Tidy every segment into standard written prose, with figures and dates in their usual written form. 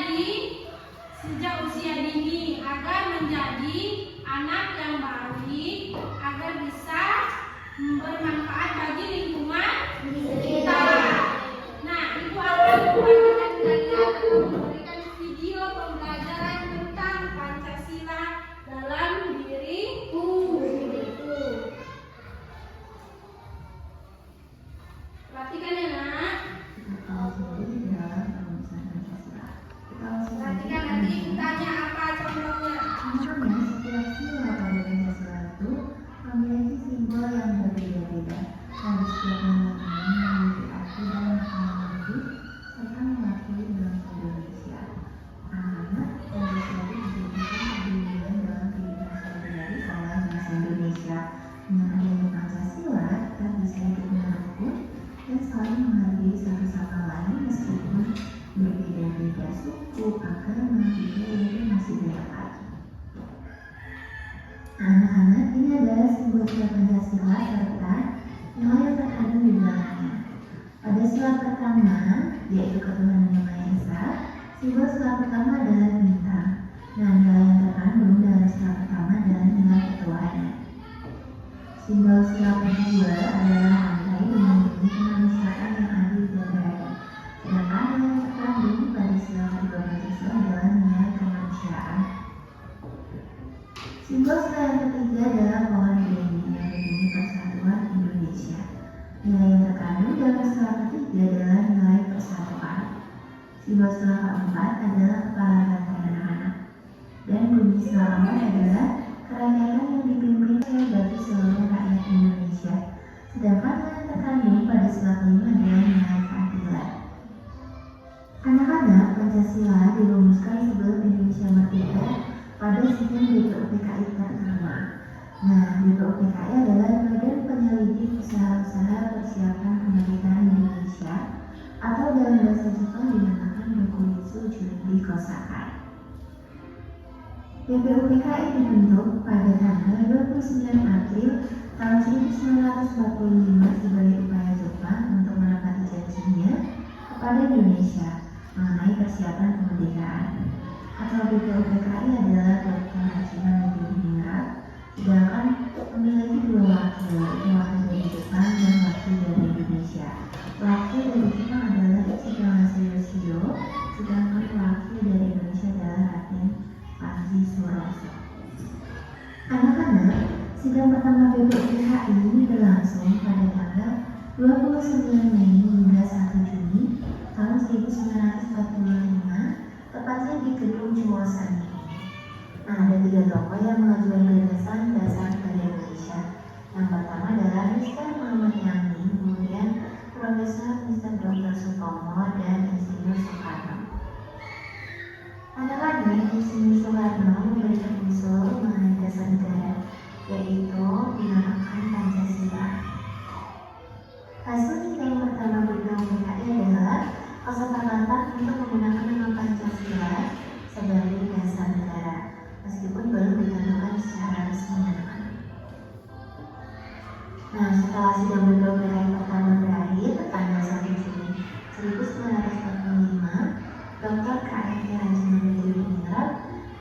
di sejak usia dini agar menjadi anak yang baik, agar bisa bermanfaat bagi lingkungan kita. Nah, Ibu akan membagikan kalian atau memberikan video pembelajaran tentang Pancasila dalam diriku. Perhatikan ya nak. Perhatikan nanti tanya apa contohnya. Contohnya, setiap sila pada Pancasila itu memiliki simbol yang berbeda-beda, dan setiap nama ini memiliki arti dan makna lebih serta mewakili bangsa Indonesia. Anak-anak Pancasila itu dijadikan kebimbingan dalam kehidupan sehari-hari oleh bangsa Indonesia. Dengan adanya Pancasila, kita bisa hidup dengan rukun dan saling menghargai satu sama lain meskipun berbeda-beda suku, agama, budaya, dan masih banyak lagi. Anak-anak, ini adalah simbol sila Pancasila serta nilai yang terkandung di dalamnya. Pada sila pertama, yaitu ketuhanan yang Maha Esa, simbol sila pertama adalah bintang. Nah, nilai yang terkandung dalam sila pertama adalah nilai ketuhanan. Simbol sila kedua adalah rantai dengan bunyi kemanusiaan yang adil dan beradab. Sedangkan nilai yang terkandung pada sila kedua Pancasila adalah nilai kemanusiaan. Simbol sila yang ketiga adalah pohon beringin yang berbunyi persatuan Indonesia. Nilai yang terkandung dalam sila ketiga adalah nilai persatuan. Simbol sila keempat adalah kepala rantai anak-anak. Dan bunyi sila keempat adalah kerajaan yang dipimpin bagi seluruh rakyat Indonesia. Sedangkan nilai yang terkandung pada sila kelima adalah nilai keadilan. Anak-anak, Pancasila dirumuskan sebelum Indonesia merdeka pada sistem BPUPKI pertama. Nah, BPUPKI adalah badan penyelidik usaha-usaha persiapan kemerdekaan Indonesia atau dalam bahasa Jepang dinamakan Dokumitsu Junbi Kosakai. BPUPKI dibentuk pada tanggal 29 April tahun 1945 sebagai upaya Jepang untuk menepati janjinya kepada Indonesia mengenai persiapan kemerdekaan. Ketua BPUPKI adalah Dr. Haji Hamidudin, sedangkan memiliki dua wakil, yaitu wakil dari Jepang dan wakil dari Indonesia. Wakil dari Jepang adalah Ichigawa Yoshio, sedangkan wakil dari Indonesia adalah Raden Panji Suroso. Anak-anak, sidang pertama BPUPKI ini berlangsung pada tanggal 29 Mei hingga 1 Juni tahun 1945, tepatnya di Gedung Jumosani. Nah, ada 3 tokoh yang mengajukan gagasan dasar kepada Indonesia. Yang pertama adalah Mr. Muhammad Yamin, kemudian Profesor Mr. Dr. Sutomo, dan Insinyur Soekarno. Anak-anak, Insinyur Soekarno memberikan usul mengenai dasar negara, yaitu dinamakan Pancasila. Hasil sidang pertama BPUPKI adalah kesepakatan untuk menggunakan nama Pancasila sebagai dasar negara, meskipun belum ditentukan secara resmi. Nah, setelah sidang BPUPKI pertama berakhir tanggal 1 Juni 1945, Dr. K.R.T. Haji Hamidudin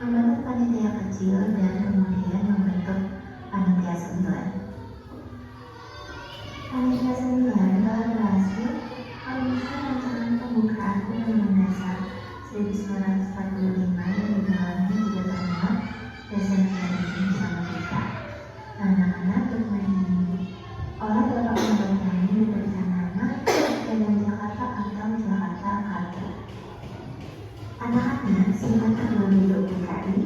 membentuk panitia kecil dan kemudian membentuk panitia 9. Panitia 9 telah berhasil merumuskan rancangan pembukaan Undang-Undang Dasar 1945 yang di dalamnya juga termuat dasar negara Indonesia Merdeka. Anak-anak, dokumen ini oleh Bapak Menteri diberikan nama Jalan Jakarta atau Jakarta Kartu. Anak-anak, sidang kedua BPUPKI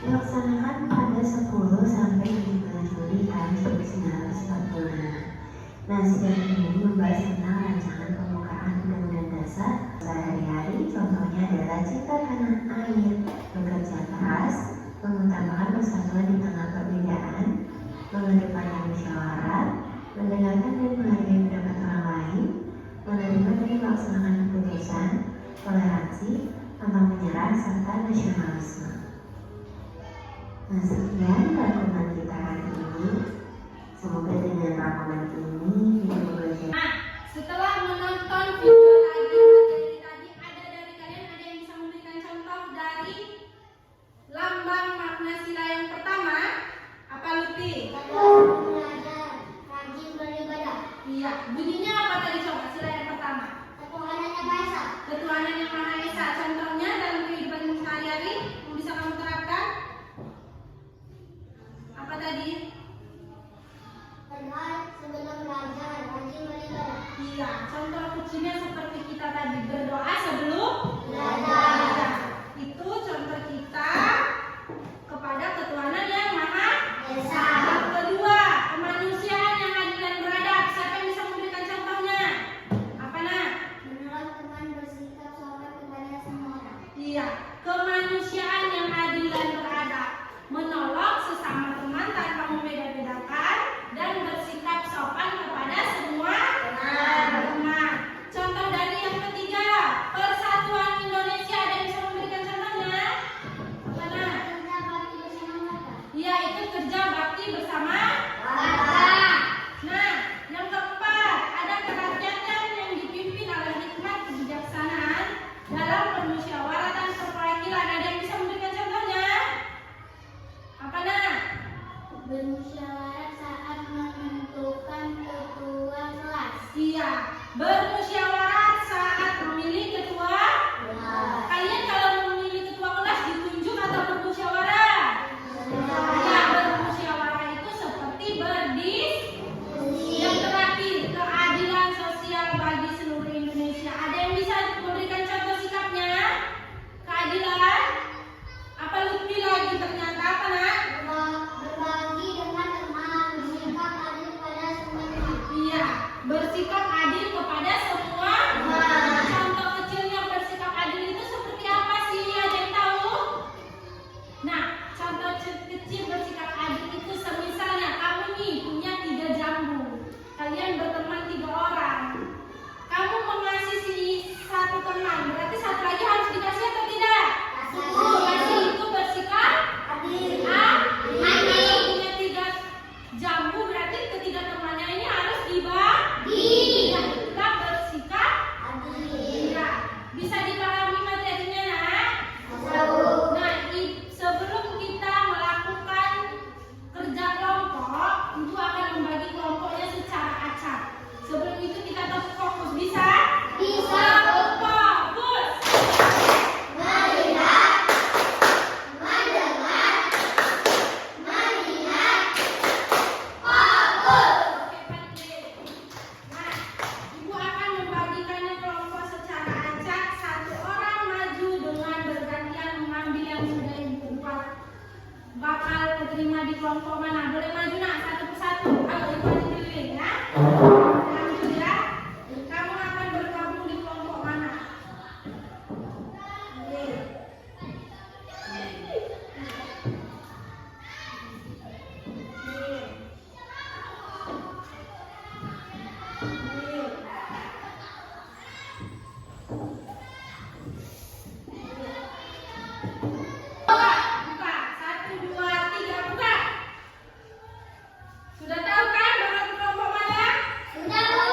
dilaksanakan pada 10 sampai 17 Juli tahun 1945. Nah, sidang ini membahas tentang rancangan pembukaan Undang-Undang Dasar sehari-hari. Contohnya adalah cinta tanah air, bekerja keras, mengutamakan persatuan di tengah perbedaan, mengedepankan musyawarah, mendengarkan dan menghargai pendapat orang lain, menerima dan melaksanakan keputusan, toleransi, pantang menyerah, serta nasionalisme. Nah, sekian rangkuman kita hari ini. Semoga dengan rangkuman ini kita belajar. Nah, setelah menonton video tadi, materi tadi, ada dari kalian ada yang bisa memberikan contoh? Iya, kemanusiaan yang adil dan beradab, menolong sesama teman tanpa membeda-bedakan, dan bersikap sopan kepada semua teman. Contoh dari yang ketiga, persatuan Indonesia. Ada yang bisa memberikan contohnya? Mana? Iya, itu kerja bakti bersama warga. Nah, yang keempat, ada kerakyatan yang dipimpin oleh hikmat kebijaksanaan dalam permusyawaratan perwakilan. Ada yang bisa memberikan contohnya? Apa nak? Bermusyawarah saat menentukan ketua kelas. Iya, bermusyawarah saat memilih ketua. Kalian kalau memilih ketua kelas ditunjuk atau bermusyawarah? Ya, bermusyawarah itu seperti berdiskusi. Yang terakhir, keadilan sosial bagi seluruh Indonesia. Ada yang bisa memberikan contoh sikapnya? Keadilan? Apa Lutfi lagi ternyata? Apa nak? Berbagi dengan teman, bersikap adil pada semua teman. Iya, bersikap adil kepada semua. Contoh kecilnya bersikap adil itu seperti apa sih? Ada yang tahu? Nah, contoh kecil bersikap adil itu semisalnya kamu nih punya 3 jambu. Kalian berteman 3 orang. Kamu mengasihi satu teman, berarti satu lagi harus dikasih atau tidak? Kasih itu bersikap adil. Kalau punya 3 jambu, berarti ketiga temannya ini harus dibagi. Ya, itulah bersikap adil. Ya, bisa dipahami materinya nak? Nah, sebelum kita melakukan kerja kelompok, itu akan membagi kelompoknya secara acak. Sebelum itu kita tetap fokus, bisa? Bisa. Fokus. Melihat, mendengar, melihat, fokus. Oke, pandai. Nah, ibu akan membagikannya kelompok secara acak. Satu orang maju dengan bergantian mengambil yang sudah ibu buat. Bakal diterima di kelompok mana? Boleh maju nak satu persatu. Ayo ibu maju keliling ya. Maju ya. Kamu akan bergabung di kelompok mana? Oke. Buka, buka. 1, 2, 3, buka. Sudah tahu kan bahwa kelompok mana? Sudah, Bu.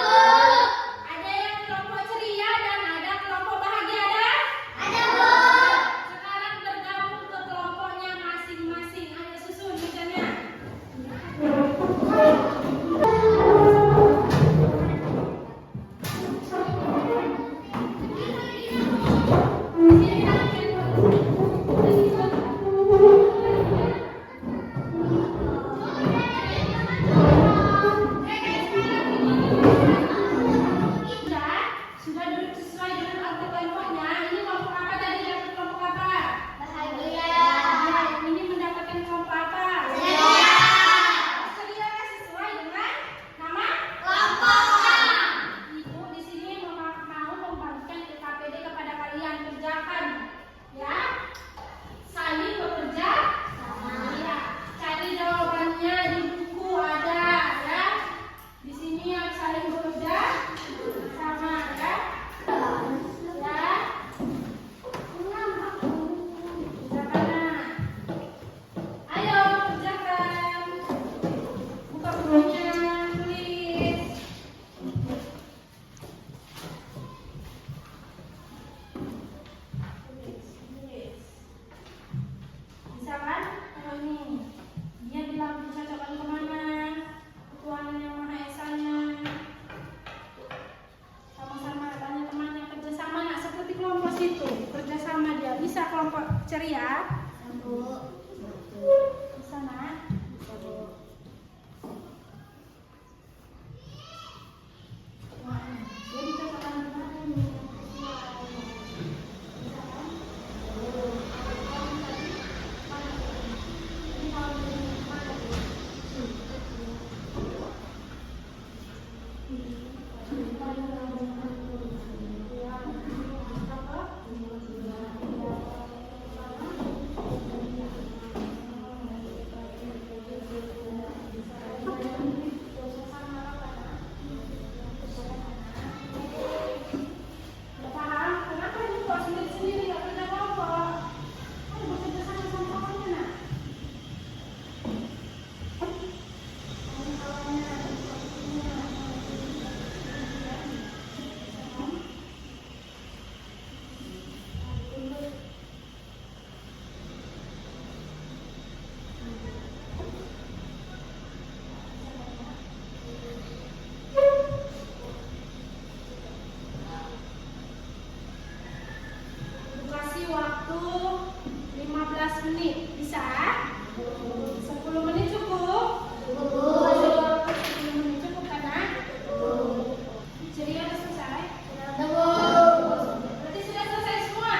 Ada yang kelompok ceria dan ada kelompok bahagia, ada? Ada, Bu. Sekarang tergabung ke kelompoknya masing-masing. Ayo susun misalnya. Sudah duduk sesuai dengan kartu kelompoknya. Ini kelompok apa tadi? Dapat kelompok apa? Bahagia. Ya, yang ini mendapatkan kelompok apa? Ceria. Ceria kan sesuai dengan nama Kelompoknya. Ibu di sini mau membagikan KPD kepada kalian. Kerjakan, ya. Saling bekerja. Ya. Cari jawabannya di buku ada, ya. Di sini yang saling bekerja sama, ya. Ya. Kerjakan. Ayo kerjakan. Buka bukunya, tulis. Bisa kan? Kalau ini dia bilang dicocokkan kemana? Tuhan yang Maha Esanya. Sama-sama tanya temannya kerjasama nak seperti kelompok situ. Kerjasama dia bisa kelompok ceria. Bisa nak? Wah, dia dicocokkan kemana ini? Bisa kan? Ini kalau ini mana? Ini waktu 15 menit. Bisa? 10 menit cukup? 10 menit cukup kan, Nak? Ceria udah selesai? Berarti sudah selesai semua?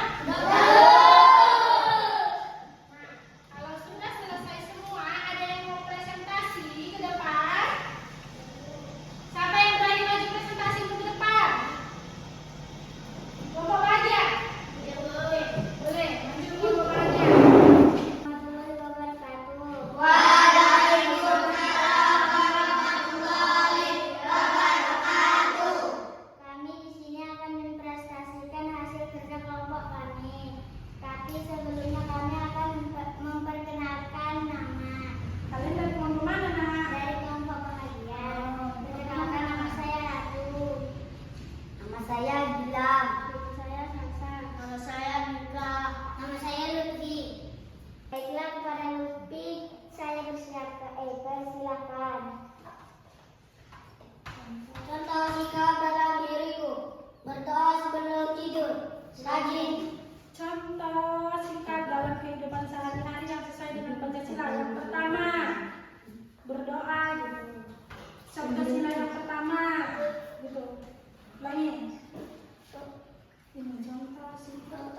Kalau sudah selesai semua, ada yang mau presentasi ke depan? Siapa yang berani maju presentasi ke depan? Bapak aja? Ya, boleh. Boleh, maju Bapak aja. Kami di sini akan mempresentasikan hasil kerja kelompok kami. Tapi sebelumnya kami akan memperkenalkan nama. Kalian dari kelompok mana, Nak? Dari kelompok bahagia. Perkenalkan, nama saya Ratu. Nama saya Gilang. Nama saya Sansan. Nama saya Mika. Nama saya Lutfi. Baiklah, kepada Lutfi saya persilakan. Contoh sikap dalam diriku. Berdoa sebelum tidur. Rajin. Contoh singkat dalam kehidupan sehari-hari yang sesuai dengan Pancasila. Yang pertama, berdoa gitu. Pancasila yang pertama gitu. Ulangi. Ini contoh singkat.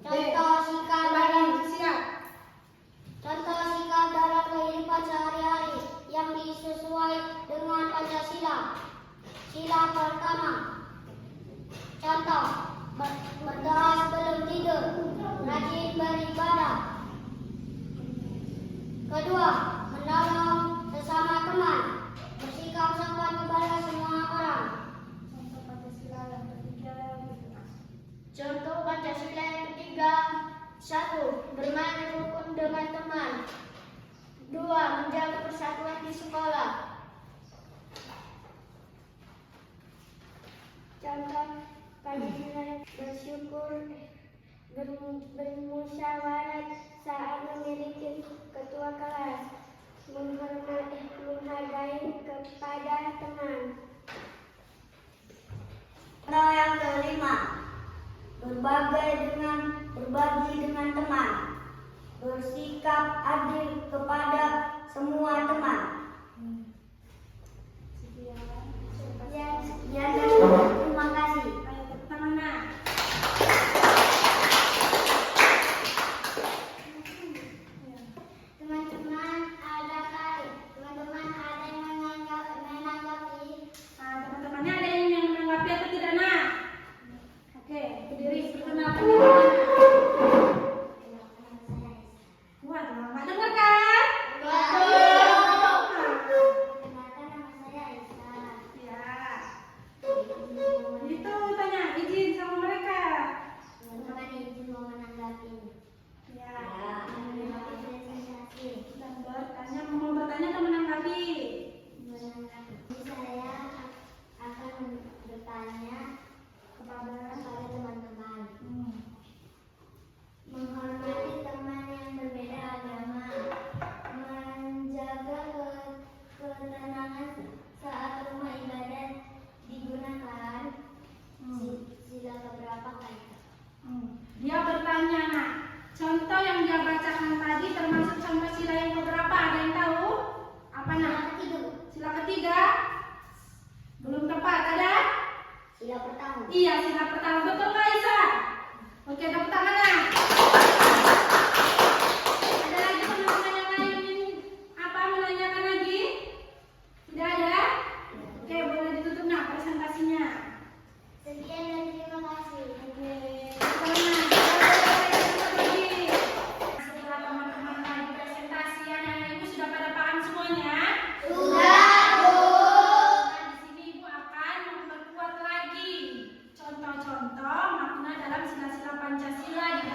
Contoh sikap dalam Siap. Contoh sikap dalam kehidupan sehari-hari yang disesuai dengan Pancasila. Sila pertama. Contoh, berdoa sebelum tidur, rajin beribadah. Kedua, menolong sesama teman, bersikap sopan kepada semua orang. Contoh Pancasila yang ketiga gitu. Contoh Pancasila yang ketiga. 1. Bermain rukun dengan teman. 2. Menjaga persatuan di sekolah. Contoh Pancasila bersyukur, bermusyawarah saat memiliki ketua kelas, menghargai kepada teman. Contoh yang kelima. Berbagi dengan teman, bersikap adil kepada semua teman. Sekian dan terima kasih. Ayo tepuk tangan, Nak. Teman-teman ada yang menanggapi. Teman-temannya ada yang menanggapi atau tidak, Nak? Oke, berdiri perkenalkan diri. Wah, lama dengar kan? Perkenalkan, nama saya Aisyah. Ya. Itu tanya izin sama mereka. Teman-teman izin mau menanggapi. Ya. Menanggapi presentasi. Dan bertanya, mau bertanya atau menanggapi? Saya akan bertanya kepada teman-teman. Menghormati teman yang berbeda agama, menjaga ketenangan saat rumah ibadat digunakan. Sila keberapa kali? Dia bertanya, Nak. Contoh yang dia bacakan tadi termasuk contoh sila yang keberapa? Ada yang tahu? Apa, Nak? Sila ketiga? Belum tepat, ada? Sila pertama. Iya, sila pertama. Betul, Kak Isa? Oke, tepuk tangan, Nak. Ada lagi teman-teman yang lain ingin menanyakan lagi? Tidak ada? Oke, boleh ditutup, Nak, presentasinya. Sekian dan terima kasih. Oke, setelah teman-teman tadi presentasi, anak-anak ibu sudah pada paham semuanya? Nah, di sini ibu akan memperkuat lagi contoh-contoh makna dalam sila-sila Pancasila di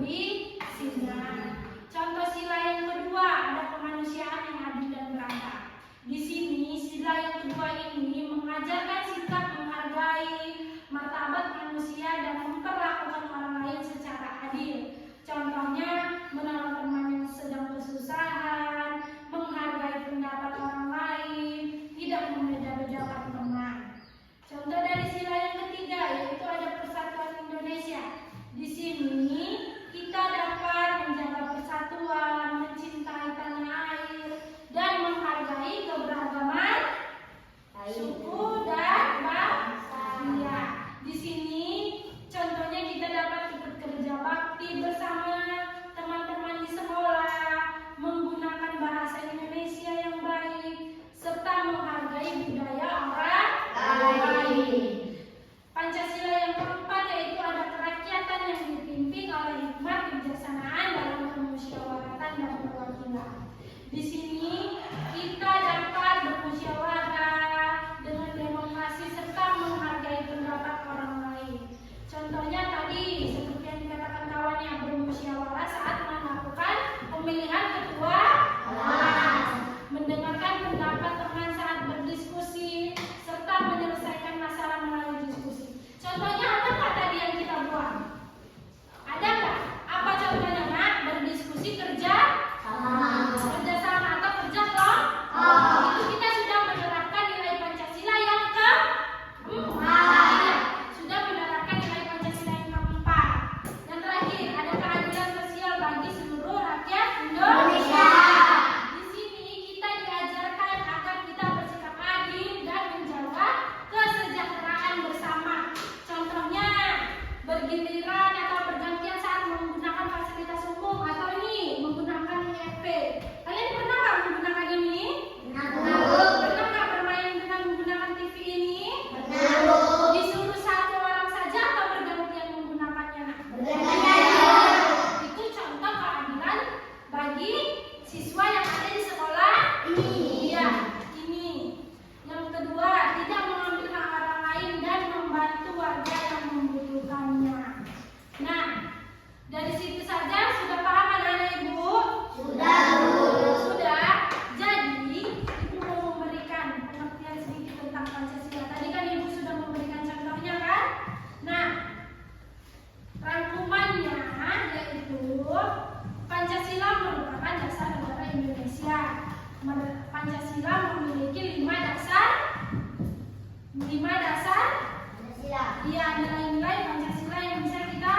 berisinan. Contoh sila yang kedua ada kemanusiaan yang adil dan beradab. Di sini sila yang kedua ini mengajarkan sikap menghargai martabat manusia dan memperlakukan orang lain secara adil. Contohnya menolong teman yang sedang kesusahan, menghargai pendapat orang lain, tidak membeda-bedakan teman. Contoh dari sila yang ketiga yaitu ada persatuan Indonesia. Di sini kita dapat menjaga persatuan, mencintai tanah air, dan menghargai keberagaman suku dan bangsa. Ya, di sini contohnya kita dapat ikut kerja bakti bersama teman-teman di sekolah, menggunakan bahasa Indonesia yang baik, serta menghargai budaya orang lain. Pancasila yang keempat yaitu ada kerakyatan yang dipimpin oleh hikmat kebijaksanaan dalam permusyawaratan dan perwakilan. Di sini kita dapat bermusyawarah dengan demokrasi serta menghargai pendapat orang lain. Contohnya tadi seperti yang dikatakan kawannya, bermusyawarah saat melakukan pemilihan ketua kelas, mendengarkan pendapat teman saat berdiskusi, serta menyelesaikan masalah melalui diskusi. Contohnya ada nggak tadi yang kita buat? Ada nggak? Apa contohnya nak? Berdiskusi, kerja sama atau kerja kelompok. Itu kita sudah menerapkan nilai Pancasila yang keempat. Sudah menerapkan nilai Pancasila yang keempat. Yang terakhir ada keadilan sosial bagi seluruh rakyat Indonesia. Di sini kita diajarkan agar kita bersikap adil dan menjaga kesejahteraan bersama. Contohnya bergiliran atau bergantian saat menggunakan fasilitas umum atau ini menggunakan IFP. Kalian pernah nggak menggunakan ini? Pernah nggak bermain dengan menggunakan TV ini? Disuruh satu orang saja atau bergantian menggunakannya? Itu contoh keadilan bagi siswa yang ada di sekolah ini. Iya, ini. Yang kedua, tidak mengambil hak orang lain dan membantu warga yang membutuhkannya. Nah, dari situ saja sudah paham anak-anak ibu? Sudah. Jadi, ibu mau memberikan pengertian sedikit tentang Pancasila. Tadi kan ibu sudah memberikan contohnya kan? Nah, rangkumannya yaitu Pancasila merupakan dasar negara Indonesia. Pancasila memiliki 5 dasar. Iya, nilai-nilai Pancasila yang bisa kita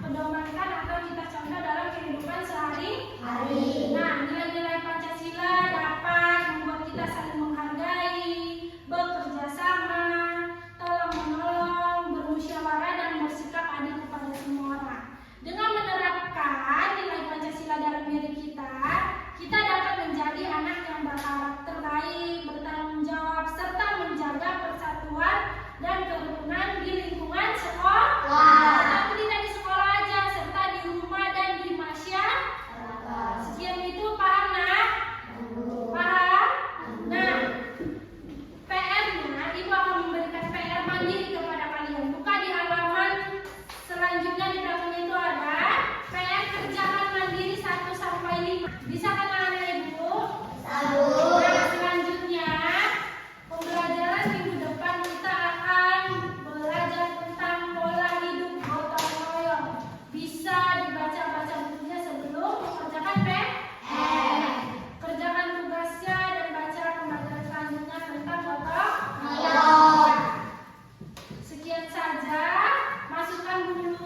pedomankan atau kita contoh dalam kehidupan sehari-hari. Nah, nilai-nilai Pancasila dapat membuat kita saling menghargai, bekerja sama, tolong-menolong, bermusyawarah dan bersikap adil kepada semua orang. Dengan menerapkan nilai Pancasila dalam diri kita, kita dapat menjadi anak yang berkarakter baik, bertanggung jawab, serta menjaga persatuan dan kerukunan di lingkungan sekolah. Tapi tidak di sekolah aja, serta di rumah dan di masyarakat. Sekian itu paham nak? Paham? Nah, PR-nya ibu akan memberikan PR mandiri kepada kalian. Buka di halaman selanjutnya, di belakangnya itu ada PR kerjakan mandiri 1 sampai 5. Bisa kan anak ibu? Nah, selanjutnya pembelajaran minggu depan kita akan belajar tentang pola hidup gotong royong. Bisa dibaca-baca bukunya sebelum mengerjakan PR. Kerjakan tugasnya dan baca pembelajaran selanjutnya tentang gotong royong. Sekian saja. Masukkan dulu